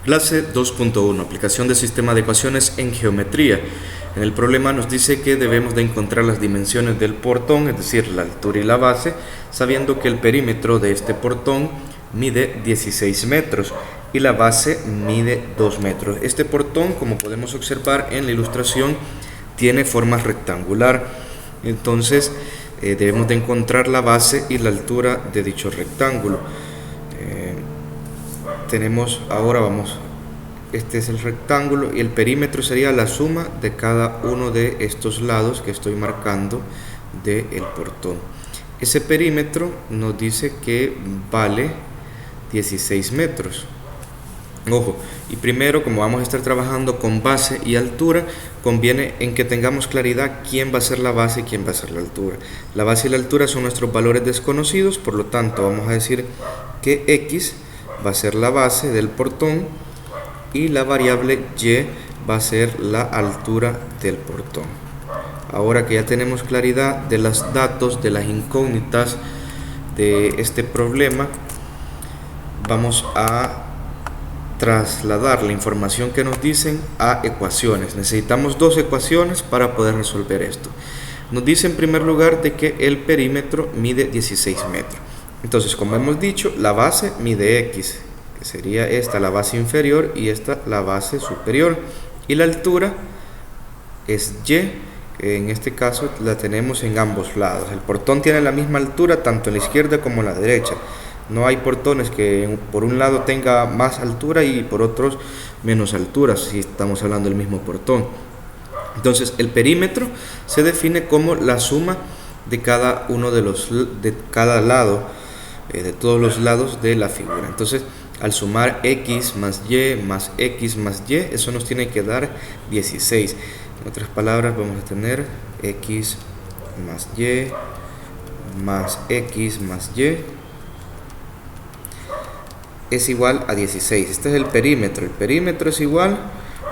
Clase 2.1, aplicación de sistema de ecuaciones en geometría. En el problema nos dice que debemos de encontrar las dimensiones del portón, es decir, la altura y la base, sabiendo que el perímetro de este portón mide 16 metros y la base mide 2 metros. Este portón, como podemos observar en la ilustración, tiene forma rectangular. Entonces, debemos de encontrar la base y la altura de dicho rectángulo. Este es el rectángulo y el perímetro sería la suma de cada uno de estos lados que estoy marcando del portón. Ese perímetro nos dice que vale 16 metros. Ojo, y primero, como vamos a estar trabajando con base y altura, conviene en que tengamos claridad quién va a ser la base y quién va a ser la altura. La base y la altura son nuestros valores desconocidos, por lo tanto vamos a decir que X va a ser la base del portón y la variable Y va a ser la altura del portón. Ahora que ya tenemos claridad de los datos, de las incógnitas de este problema, vamos a trasladar la información que nos dicen a ecuaciones. Necesitamos dos ecuaciones para poder resolver esto. Nos dice en primer lugar de que el perímetro mide 16 metros. Entonces, como hemos dicho, la base mide X, que sería esta la base inferior y esta la base superior, y la altura es Y, que en este caso la tenemos en ambos lados. El portón tiene la misma altura tanto en la izquierda como en la derecha. No hay portones que por un lado tenga más altura y por otros menos altura, si estamos hablando del mismo portón. Entonces, el perímetro se define como la suma de cada uno de cada lado, de todos los lados de la figura. Entonces, al sumar X más Y más X más Y, eso nos tiene que dar 16. En otras palabras, vamos a tener X más Y más X más Y es igual a 16. Este es el perímetro. El perímetro es igual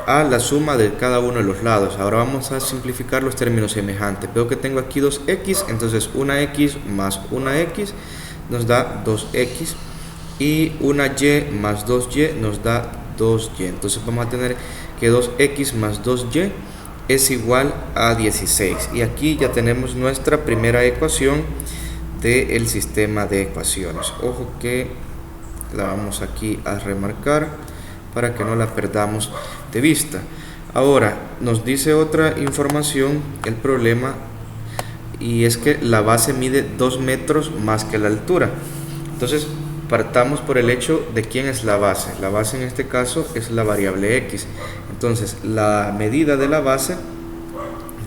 a la suma de cada uno de los lados. Ahora vamos a simplificar los términos semejantes. Veo que tengo aquí 2x, entonces una x más una x nos da 2x y una y más 2y nos da 2y. Entonces vamos a tener que 2x más 2y es igual a 16. Y aquí ya tenemos nuestra primera ecuación del sistema de ecuaciones. Ojo que la vamos aquí a remarcar para que no la perdamos de vista. Ahora nos dice otra información el problema, y es que la base mide 2 metros más que la altura. Entonces partamos por el hecho de quién es la base. La base en este caso es la variable X. Entonces la medida de la base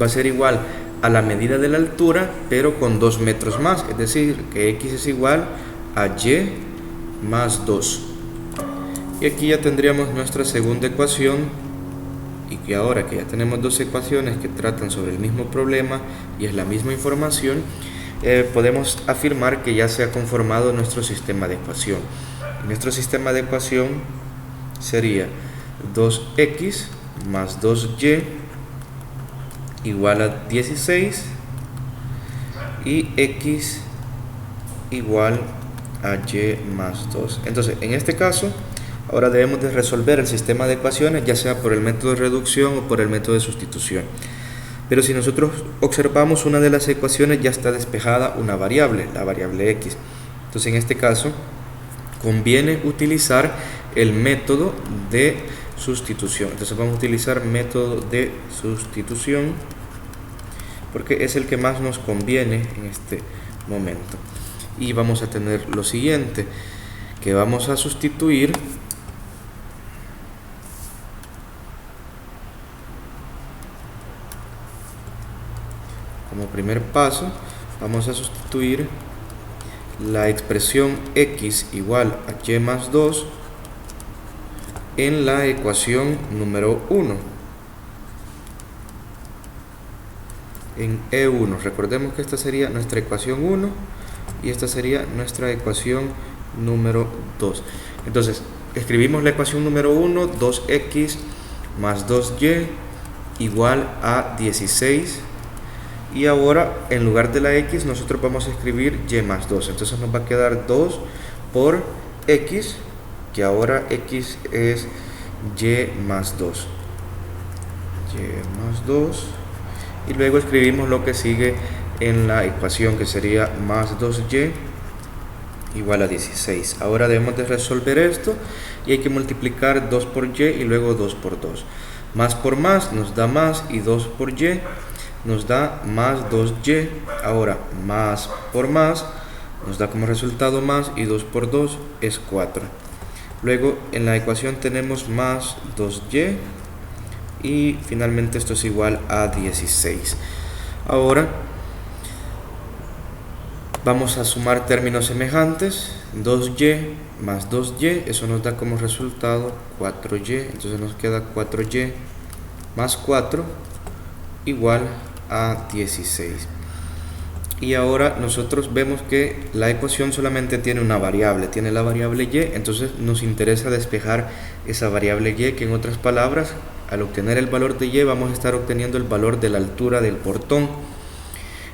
va a ser igual a la medida de la altura, pero con 2 metros más, es decir que X es igual a Y más 2. Y aquí ya tendríamos nuestra segunda ecuación, y que ahora que ya tenemos dos ecuaciones que tratan sobre el mismo problema y es la misma información, podemos afirmar que ya se ha conformado nuestro sistema de ecuación. Nuestro sistema de ecuación sería 2x más 2y igual a 16 y x igual a y más 2. Entonces, en este caso, ahora debemos de resolver el sistema de ecuaciones, ya sea por el método de reducción o por el método de sustitución. Pero si nosotros observamos, una de las ecuaciones ya está despejada una variable, la variable x. Entonces, en este caso, conviene utilizar el método de sustitución. Entonces, vamos a utilizar método de sustitución porque es el que más nos conviene en este momento. Y vamos a tener lo siguiente, que vamos a sustituir como primer paso, vamos a sustituir la expresión x igual a y más 2 en la ecuación número 1, en E1. Recordemos que esta sería nuestra ecuación 1 y esta sería nuestra ecuación número 2. Entonces, escribimos la ecuación número 1, 2x más 2y igual a 16. Y ahora, en lugar de la x, nosotros vamos a escribir y más 2. Entonces nos va a quedar 2 por x, que ahora x es y más 2. Y más 2. Y luego escribimos lo que sigue en la ecuación, que sería más 2y igual a 16. Ahora debemos de resolver esto y hay que multiplicar 2 por y y luego 2 por 2. Más por más nos da más y 2 por y nos da más 2y. Ahora más por más nos da como resultado más y 2 por 2 es 4. Luego en la ecuación tenemos más 2y y finalmente esto es igual a 16. Ahora vamos a sumar términos semejantes. 2y más 2y, eso nos da como resultado 4y. Entonces nos queda 4y más 4 igual a 16. Y ahora nosotros vemos que la ecuación solamente tiene una variable, tiene la variable y, entonces nos interesa despejar esa variable y, que en otras palabras, al obtener el valor de y vamos a estar obteniendo el valor de la altura del portón.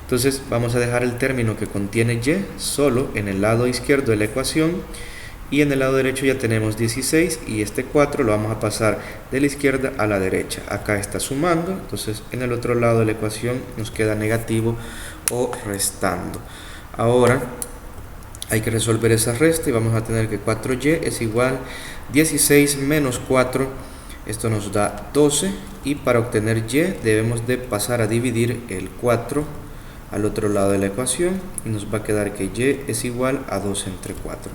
Entonces vamos a dejar el término que contiene y solo en el lado izquierdo de la ecuación, y en el lado derecho ya tenemos 16 y este 4 lo vamos a pasar de la izquierda a la derecha. Acá está sumando, entonces en el otro lado de la ecuación nos queda negativo o restando. Ahora hay que resolver esa resta y vamos a tener que 4y es igual 16 menos 4, esto nos da 12, y para obtener y debemos de pasar a dividir el 4 al otro lado de la ecuación y nos va a quedar que y es igual a 2 entre 4.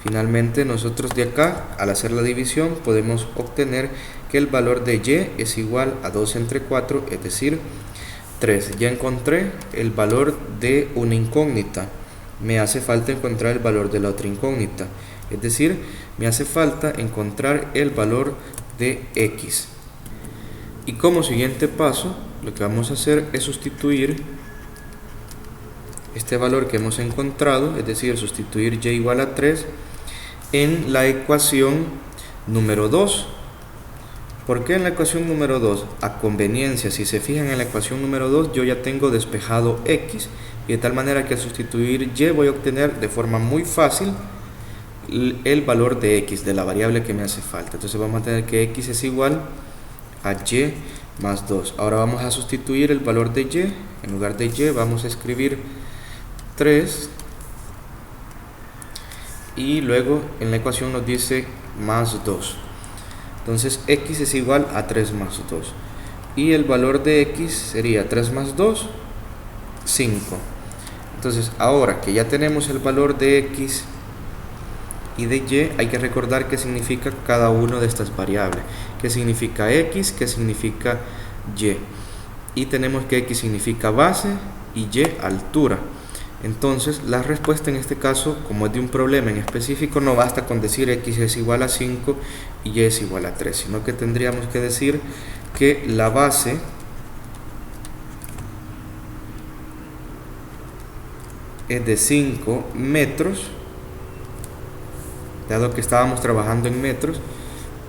Finalmente nosotros de acá, al hacer la división, podemos obtener que el valor de y es igual a 2 entre 4, es decir, 3. Ya encontré el valor de una incógnita. Me hace falta encontrar el valor de la otra incógnita. Es decir, me hace falta encontrar el valor de x. Y como siguiente paso, lo que vamos a hacer es sustituir este valor que hemos encontrado, es decir, sustituir y igual a 3 en la ecuación número 2. ¿Por qué en la ecuación número 2? A conveniencia, si se fijan en la ecuación número 2, yo ya tengo despejado x, y de tal manera que al sustituir y voy a obtener de forma muy fácil el valor de x, de la variable que me hace falta. Entonces vamos a tener que x es igual a y más 2. Ahora vamos a sustituir el valor de y. En lugar de y vamos a escribir 3, y luego en la ecuación nos dice más 2. Entonces x es igual a 3 más 2. Y el valor de x sería 3 más 2, 5. Entonces ahora que ya tenemos el valor de x y de y, hay que recordar qué significa cada una de estas variables. ¿Qué significa x? ¿Qué significa y? Y tenemos que x significa base y y altura. Entonces la respuesta en este caso, como es de un problema en específico, no basta con decir x es igual a 5 y y es igual a 3, sino que tendríamos que decir que la base es de 5 metros, dado que estábamos trabajando en metros,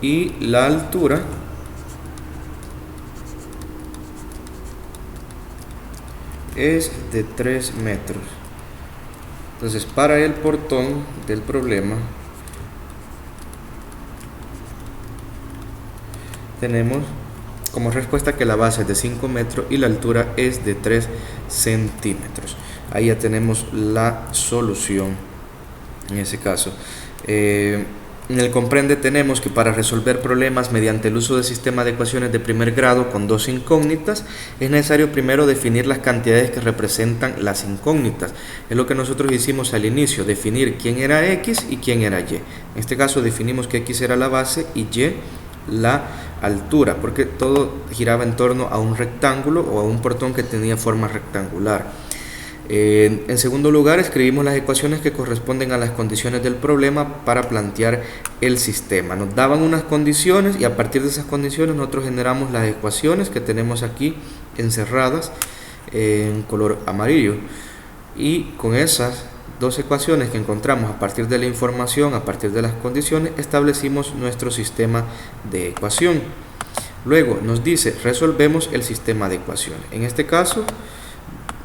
y la altura es de 3 metros. Entonces para el portón del problema tenemos como respuesta que la base es de 5 metros y la altura es de 3 centímetros. Ahí ya tenemos la solución en ese caso. En el comprende tenemos que para resolver problemas mediante el uso del sistema de ecuaciones de primer grado con dos incógnitas, es necesario primero definir las cantidades que representan las incógnitas. Es lo que nosotros hicimos al inicio, definir quién era x y quién era y. En este caso definimos que x era la base y y la altura, porque todo giraba en torno a un rectángulo o a un portón que tenía forma rectangular. En segundo lugar, escribimos las ecuaciones que corresponden a las condiciones del problema para plantear el sistema. Nos daban unas condiciones y a partir de esas condiciones nosotros generamos las ecuaciones que tenemos aquí encerradas en color amarillo. Y con esas dos ecuaciones que encontramos a partir de la información, a partir de las condiciones, establecimos nuestro sistema de ecuación. Luego nos dice, resolvemos el sistema de ecuaciones. En este caso,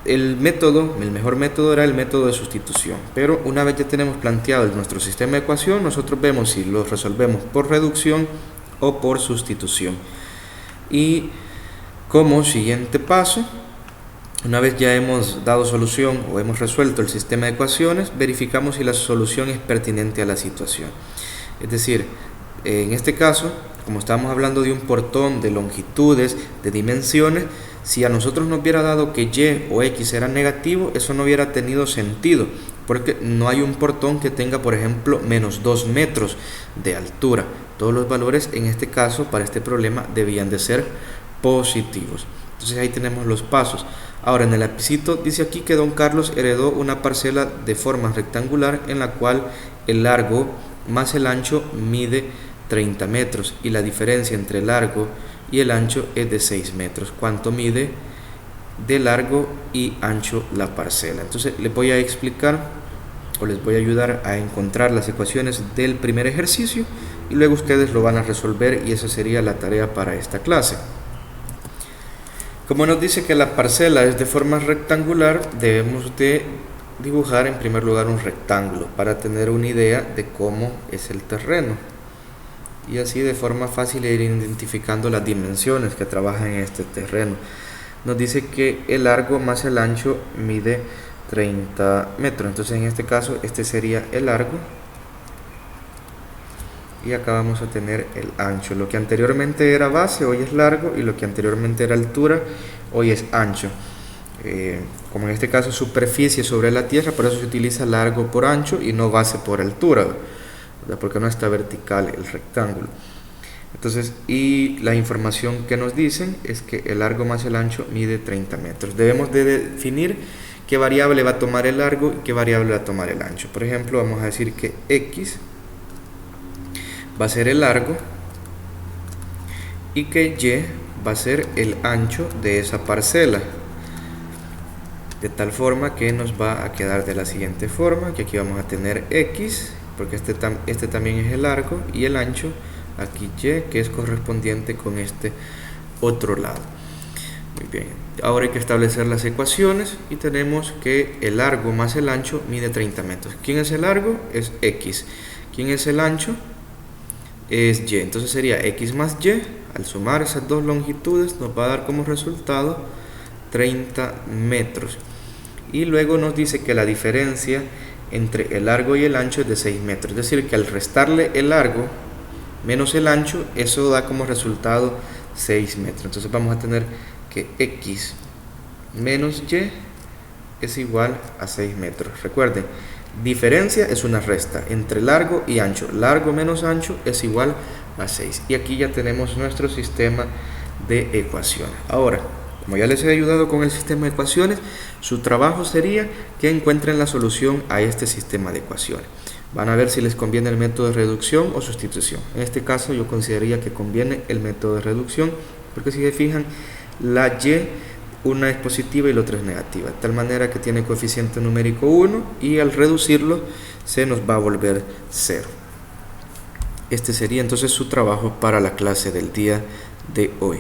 el mejor método era el método de sustitución, pero una vez ya tenemos planteado nuestro sistema de ecuación, nosotros vemos si lo resolvemos por reducción o por sustitución. Y como siguiente paso, una vez ya hemos dado solución o hemos resuelto el sistema de ecuaciones, verificamos si la solución es pertinente a la situación. Es decir, en este caso, como estamos hablando de un portón de longitudes, de dimensiones, si a nosotros nos hubiera dado que y o x era negativo, eso no hubiera tenido sentido, porque no hay un portón que tenga, por ejemplo, menos 2 metros de altura. Todos los valores en este caso, para este problema, debían de ser positivos. Entonces ahí tenemos los pasos. Ahora en el lapicito dice aquí que don Carlos heredó una parcela de forma rectangular en la cual el largo más el ancho mide 30 metros y la diferencia entre el largo y el ancho es de 6 metros. ¿Cuánto mide de largo y ancho la parcela? Entonces les voy a explicar o les voy a ayudar a encontrar las ecuaciones del primer ejercicio y luego ustedes lo van a resolver y esa sería la tarea para esta clase. Como nos dice que la parcela es de forma rectangular, debemos de dibujar en primer lugar un rectángulo para tener una idea de cómo es el terreno y así de forma fácil ir identificando las dimensiones que trabajan en este terreno. Nos dice que el largo más el ancho mide 30 metros, entonces en este caso este sería el largo y acá vamos a tener el ancho. Lo que anteriormente era base hoy es largo y lo que anteriormente era altura hoy es ancho. Como en este caso superficie sobre la tierra, por eso se utiliza largo por ancho y no base por altura, ¿verdad? Porque no está vertical el rectángulo. Entonces, y la información que nos dicen es que el largo más el ancho mide 30 metros. Debemos de definir qué variable va a tomar el largo y qué variable va a tomar el ancho. Por ejemplo, vamos a decir que x va a ser el largo y que y va a ser el ancho de esa parcela, de tal forma que nos va a quedar de la siguiente forma, que aquí vamos a tener x, porque este también es el largo, y el ancho, aquí y, que es correspondiente con este otro lado. Muy bien, ahora hay que establecer las ecuaciones y tenemos que el largo más el ancho mide 30 metros. ¿Quién es el largo? Es x. ¿Quién es el ancho? Es y. Entonces sería x más y, al sumar esas dos longitudes nos va a dar como resultado 30 metros. Y luego nos dice que la diferencia entre el largo y el ancho es de 6 metros. Es decir, que al restarle el largo menos el ancho, eso da como resultado 6 metros. Entonces vamos a tener que x menos y es igual a 6 metros. Recuerden, diferencia es una resta entre largo y ancho. Largo menos ancho es igual a 6. Y aquí ya tenemos nuestro sistema de ecuaciones. Ahora, como ya les he ayudado con el sistema de ecuaciones, su trabajo sería que encuentren la solución a este sistema de ecuaciones. Van a ver si les conviene el método de reducción o sustitución. En este caso yo consideraría que conviene el método de reducción, porque si se fijan, la y, una es positiva y la otra es negativa, de tal manera que tiene coeficiente numérico 1 y al reducirlo se nos va a volver 0. Este sería entonces su trabajo para la clase del día de hoy.